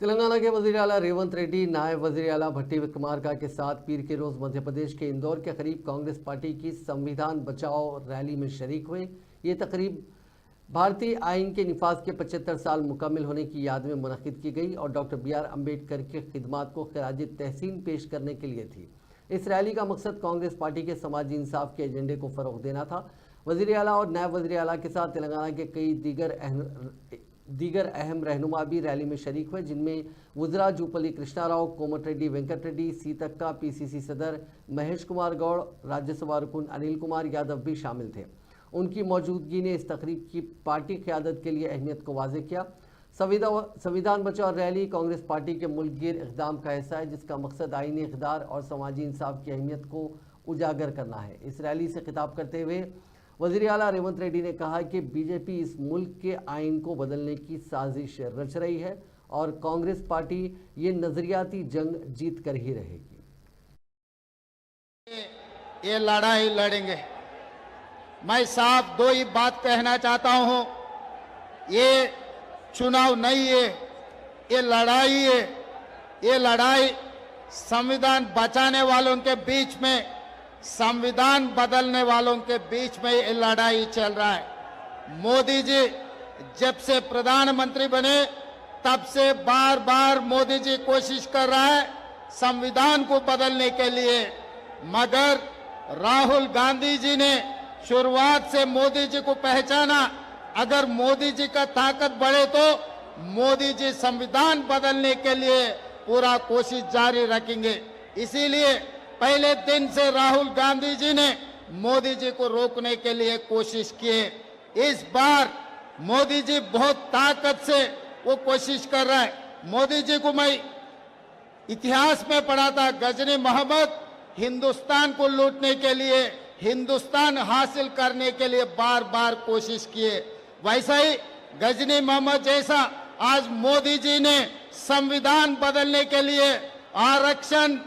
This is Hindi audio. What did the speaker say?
तेलंगाना के वज़ीर आला रेवंत रेड्डी नायब वज़ीर आला भट्टी विक्रमार्का के साथ पीर के रोज मध्य प्रदेश के इंदौर के करीब कांग्रेस पार्टी की संविधान बचाओ रैली में शरीक हुए। ये तकरीब भारतीय आइन के निफाज के 75 साल मुकम्मल होने की याद में मुनक़िद की गई और डॉक्टर BR अम्बेडकर की खिदमात को खिराज तहसीन पेश करने के लिए थी। इस रैली का मकसद कांग्रेस पार्टी के समाजी इंसाफ के एजेंडे को फ़रोग़ देना था। वज़ीर आला और नायब वज़ीर आला के साथ तेलंगाना के कई दीगर अहम रहनुमा भी रैली में शरीक हुए, जिनमें वुज़रा जूपल्ली कृष्णा राव, कोमट रेड्डी वेंकट रेड्डी, सीतक्का PCC सदर महेश कुमार गौड़, राज्यसभा रुकन अनिल कुमार यादव भी शामिल थे। उनकी मौजूदगी ने इस तकरीब की पार्टी क़यादत के लिए अहमियत को वाज़ेह किया। संविधान बचाओ रैली कांग्रेस पार्टी के मुल्कगीर इक़दाम का हिस्सा है, जिसका मकसद आईनी इक़्तिदार और समाजी इंसाफ की अहमियत को उजागर करना है। इस रैली से खिताब करते हुए वज़ीर आला रेवंत रेड्डी ने कहा कि बीजेपी इस मुल्क के आइन को बदलने की साजिश रच रही है और कांग्रेस पार्टी ये नजरियाती जंग जीत कर ही रहेगी। ये लड़ाई लड़ेंगे। मैं साफ दो ही बात कहना चाहता हूं, ये चुनाव नहीं है, ये लड़ाई है। ये लड़ाई संविधान बचाने वालों के बीच में, संविधान बदलने वालों के बीच में ये लड़ाई चल रहा है। मोदी जी जब से प्रधानमंत्री बने तब से बार बार मोदी जी कोशिश कर रहा है संविधान को बदलने के लिए, मगर राहुल गांधी जी ने शुरुआत से मोदी जी को पहचाना। अगर मोदी जी का ताकत बढ़े तो मोदी जी संविधान बदलने के लिए पूरा कोशिश जारी रखेंगे। इसीलिए पहले दिन से राहुल गांधी जी ने मोदी जी को रोकने के लिए कोशिश की। इस बार मोदी जी बहुत ताकत से वो कोशिश कर रहा है। मोदी जी को मैं इतिहास में पढ़ा था, गजनी मोहम्मद हिंदुस्तान को लूटने के लिए, हिंदुस्तान हासिल करने के लिए बार बार कोशिश किए। वैसा ही गजनी मोहम्मद जैसा आज मोदी जी ने संविधान बदलने के लिए, आरक्षण